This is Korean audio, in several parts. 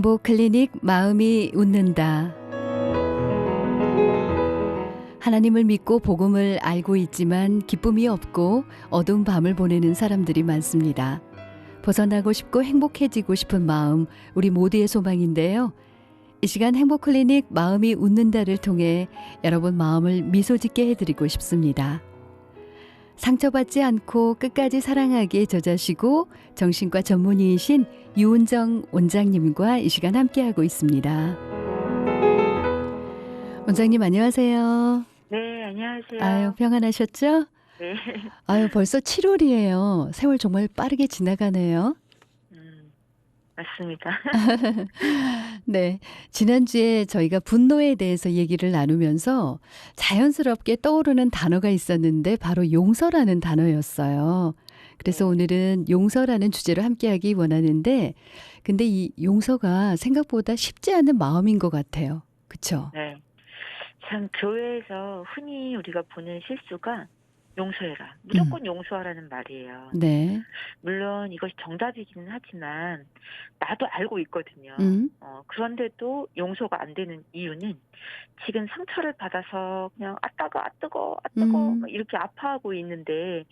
행복 클리닉 마음이 웃는다. 하나님을 믿고 복음을 알고 있지만 기쁨이 없고 어두운 밤을 보내는 사람들이 많습니다. 벗어나고 싶고 행복해지고 싶은 마음, 우리 모두의 소망인데요. 이 시간 행복 클리닉 마음이 웃는다를 통해 여러분 마음을 미소 짓게 해드리고 싶습니다. 상처받지 않고 끝까지 사랑하기에 저자시고 정신과 전문의이신 유은정 원장님과 이 시간 함께하고 있습니다. 원장님 안녕하세요. 네, 아유, 안녕하세요. 평안하셨죠? 네. 아유, 벌써 7월이에요. 세월 정말 빠르게 지나가네요. 맞습니다. 네. 지난주에 저희가 분노에 대해서 얘기를 나누면서 자연스럽게 떠오르는 단어가 있었는데 바로 용서라는 단어였어요. 그래서 네. 오늘은 용서라는 주제로 함께하기 원하는데 근데 이 용서가 생각보다 쉽지 않은 마음인 것 같아요. 그쵸? 네. 참 교회에서 흔히 우리가 보는 실수가 용서해라. 음. 무조건 용서하라는 말이에요. 네. 물론 이것이 정답이기는 하지만 나도 알고 있거든요. 음. 그런데도 용서가 안 되는 이유는 지금 상처를 받아서 그냥 아 따가, 아 뜨거, 아 뜨거 음. 막 이렇게 아파하고 있는데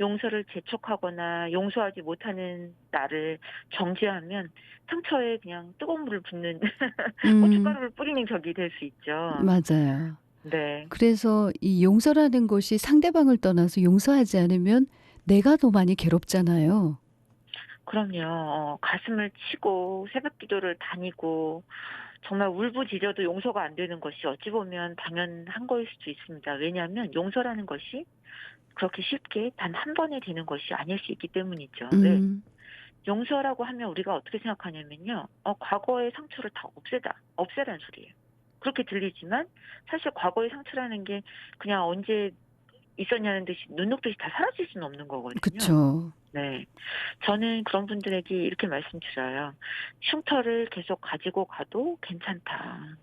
용서를 재촉하거나 용서하지 못하는 나를 정죄하면 상처에 그냥 뜨거운 물을 붓는 음. 고춧가루를 뿌리는 격이 될 수 있죠. 맞아요. 네. 그래서 이 용서라는 것이 상대방을 떠나서 용서하지 않으면 내가 더 많이 괴롭잖아요. 그럼요. 가슴을 치고 새벽 기도를 다니고 정말 울부짖어도 용서가 안 되는 것이 어찌 보면 당연한 거일 수도 있습니다. 왜냐하면 용서라는 것이 그렇게 쉽게 단 한 번에 되는 것이 아닐 수 있기 때문이죠. 왜? 음. 용서라고 하면 우리가 어떻게 생각하냐면요. 과거의 상처를 다 없애라는 소리예요. 그렇게 들리지만 사실 과거의 상처라는 게 그냥 언제 있었냐는 듯이 눈 녹듯이 다 사라질 수는 없는 거거든요. 그쵸. 네. 저는 그런 분들에게 이렇게 말씀드려요. 흉터를 계속 가지고 가도 괜찮다.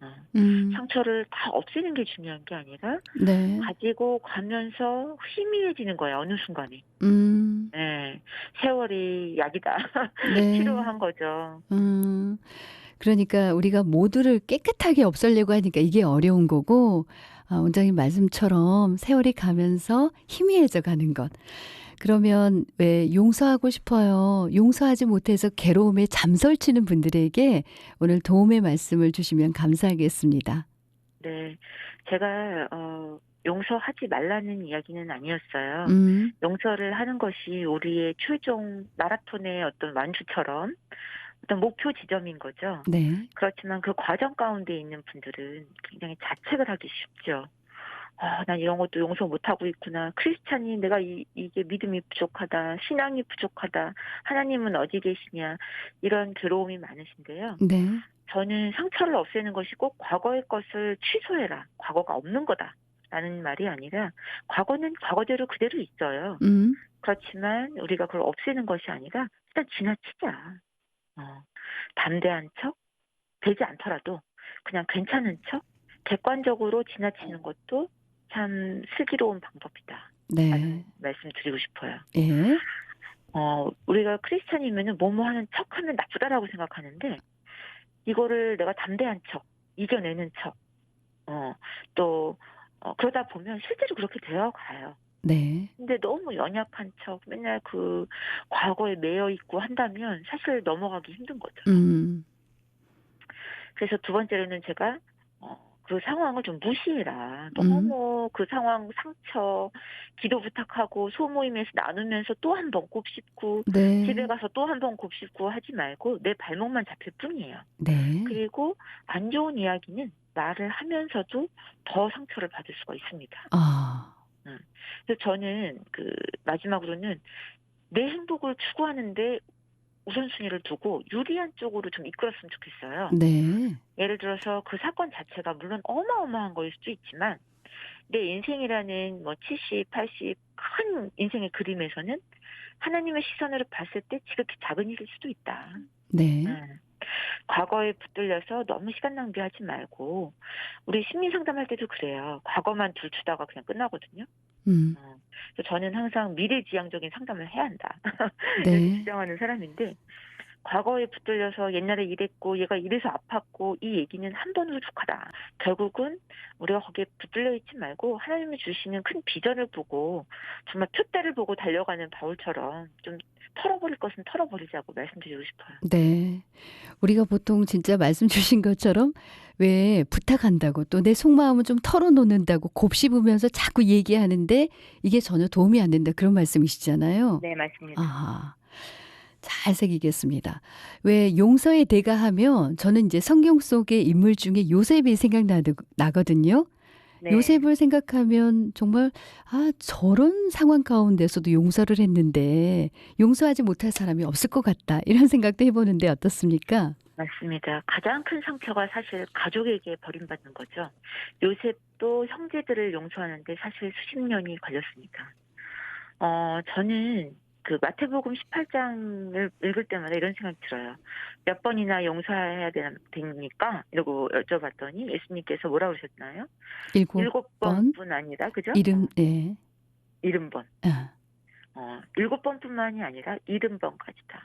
어. 음. 상처를 다 없애는 게 중요한 게 아니라 네. 가지고 가면서 희미해지는 거예요, 어느 순간에. 음. 예. 세월이 약이다. 네. 필요한 거죠. 음. 그러니까 우리가 모두를 깨끗하게 없애려고 하니까 이게 어려운 거고 원장님 말씀처럼 세월이 가면서 희미해져 가는 것. 그러면 왜 용서하고 싶어요. 용서하지 못해서 괴로움에 잠설치는 분들에게 오늘 도움의 말씀을 주시면 감사하겠습니다. 네. 제가 용서하지 말라는 이야기는 아니었어요. 음. 용서를 하는 것이 우리의 최종 마라톤의 어떤 완주처럼 어떤 목표 지점인 거죠. 네. 그렇지만 그 과정 가운데 있는 분들은 굉장히 자책을 하기 쉽죠. '아 난 이런 것도 용서 못하고 있구나. 크리스찬이 내가 이게 믿음이 부족하다. 신앙이 부족하다. 하나님은 어디 계시냐.' 이런 괴로움이 많으신데요. 네. 저는 상처를 없애는 것이 꼭 '과거의 것을 취소해라. 과거가 없는 거다.'라는 말이 아니라 과거는 과거대로 그대로 있어요. 음. 그렇지만 우리가 그걸 없애는 것이 아니라 일단 지나치자. 어 담대한 척, 되지 않더라도 그냥 괜찮은 척 객관적으로 지나치는 것도 참 슬기로운 방법이다라는 네. 말씀 드리고 싶어요. 예. 우리가 크리스찬이면은 뭐뭐 하는 척하면 나쁘다라고 생각하는데 이거를 내가 담대한 척, 이겨내는 척, 또 그러다 보면 실제로 그렇게 되어 가요. 네. 근데 너무 연약한 척 맨날 그 과거에 매여 있고 한다면 사실 넘어가기 힘든 거죠. 음. 그래서 두 번째로는 제가 그 상황을 좀 무시해라. 음. 너무 그 상황 상처 기도 부탁하고 소모임에서 나누면서 또 한 번 곱씹고 집에 네. 가서 또 한 번 곱씹고 하지 말고 내 발목만 잡힐 뿐이에요. 네. 그리고 안 좋은 이야기는 말을 하면서도 더 상처를 받을 수가 있습니다. 아. 음. 그래서 저는 그 마지막으로는 내 행복을 추구하는데 우선순위를 두고 유리한 쪽으로 좀 이끌었으면 좋겠어요. 네. 예를 들어서 그 사건 자체가 물론 어마어마한 거일 수도 있지만 내 인생이라는 뭐 70, 80 큰 인생의 그림에서는 하나님의 시선으로 봤을 때 지극히 작은 일일 수도 있다. 네. 음. 과거에 붙들려서 너무 시간 낭비하지 말고 우리 심리 상담할 때도 그래요. 과거만 들추다가 그냥 끝나거든요. 음. 그래서 저는 항상 미래지향적인 상담을 해야 한다. 이렇게 네. 주장하는 사람인데 과거에 붙들려서 옛날에 이랬고 얘가 이래서 아팠고 이 얘기는 한 번으로 족하다. 결국은 우리가 거기에 붙들려 있지 말고 하나님이 주시는 큰 비전을 보고 정말 표대를 보고 달려가는 바울처럼 좀 털어버릴 것은 털어버리자고 말씀드리고 싶어요. 네. 우리가 보통 진짜 말씀 주신 것처럼 왜 부탁한다고 또 내 속마음을 좀 털어놓는다고 곱씹으면서 자꾸 얘기하는데 이게 전혀 도움이 안 된다 그런 말씀이시잖아요. 네, 맞습니다. 아. 잘 새기겠습니다. 왜 용서의 대가 하면 저는 이제 성경 속의 인물 중에 요셉이 나거든요. 네. 요셉을 생각하면 정말 저런 상황 가운데서도 용서를 했는데 용서하지 못할 사람이 없을 것 같다. 이런 생각도 해보는데 어떻습니까? 맞습니다. 가장 큰 상처가 사실 가족에게 버림받는 거죠. 요셉도 형제들을 용서하는데 사실 수십 년이 걸렸으니까. 저는 그 마태복음 18장을 읽을 때마다 이런 생각이 들어요. 몇 번이나 용서해야 됩니까? 이러고 여쭤봤더니 예수님께서 뭐라고 그러셨나요? 일곱 일곱 번 번뿐 아니라, 그죠? 이름 네. 70번. 아. 7번뿐만이 아니라 70번까지다.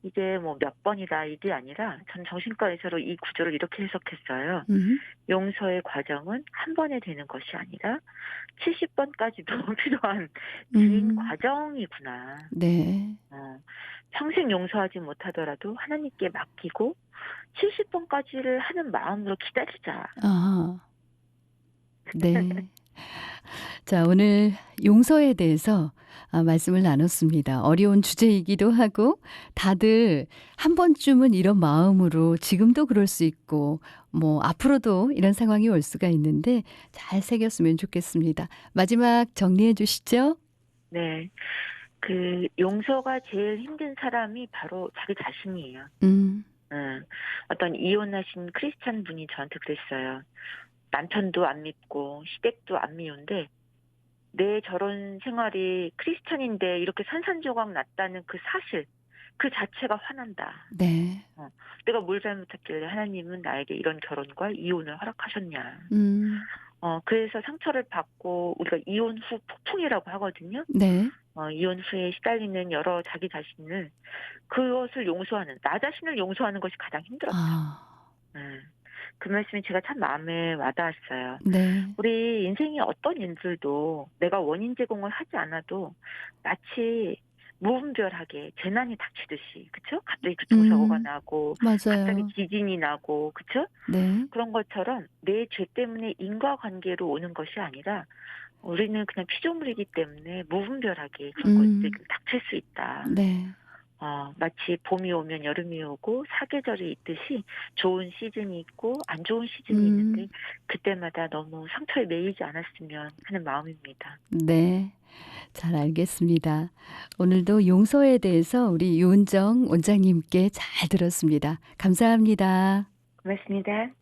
이게 뭐 몇 번이다 이게 아니라 전 정신과에서로 이 구조를 이렇게 해석했어요. 음. 용서의 과정은 한 번에 되는 것이 아니라 70번까지도 필요한 긴 음. 과정이구나. 네. 평생 용서하지 못하더라도 하나님께 맡기고 70번까지를 하는 마음으로 기다리자. 아. 네. 자, 오늘 용서에 대해서 말씀을 나눴습니다. 어려운 주제이기도 하고 다들 한 번쯤은 이런 마음으로 지금도 그럴 수 있고 뭐 앞으로도 이런 상황이 올 수가 있는데 잘 새겼으면 좋겠습니다. 마지막 정리해 주시죠. 네. 그 용서가 제일 힘든 사람이 바로 자기 자신이에요. 음. 어떤 이혼하신 크리스찬 분이 저한테 그랬어요. 남편도 안 믿고 시댁도 안 미운데 내 결혼 생활이 크리스찬인데 이렇게 산산조각 났다는 그 사실 그 자체가 화난다. 네. 내가 뭘 잘못했길래 하나님은 나에게 이런 결혼과 이혼을 허락하셨냐. 음. 그래서 상처를 받고 우리가 이혼 후 폭풍이라고 하거든요. 네. 이혼 후에 시달리는 여러 자기 자신을 그것을 용서하는 나 자신을 용서하는 것이 가장 힘들었다. 아. 그 말씀이 제가 참 마음에 와닿았어요. 네. 우리 인생의 어떤 일들도 내가 원인 제공을 하지 않아도 마치 무분별하게 재난이 닥치듯이, 그쵸? 갑자기 교통사고가 음. 나고 갑자기 맞아요. 지진이 나고, 그쵸? 네. 그런 것처럼 내 죄 때문에 인과관계로 오는 것이 아니라 우리는 그냥 피조물이기 때문에 무분별하게 그런 것들이 음. 닥칠 수 있다. 네. 마치 봄이 오면 여름이 오고 사계절이 있듯이 좋은 시즌이 있고 안 좋은 시즌이 있는데 음. 그때마다 너무 상처에 매이지 않았으면 하는 마음입니다. 네. 잘 알겠습니다. 오늘도 용서에 대해서 우리 유은정 원장님께 잘 들었습니다. 감사합니다. 고맙습니다.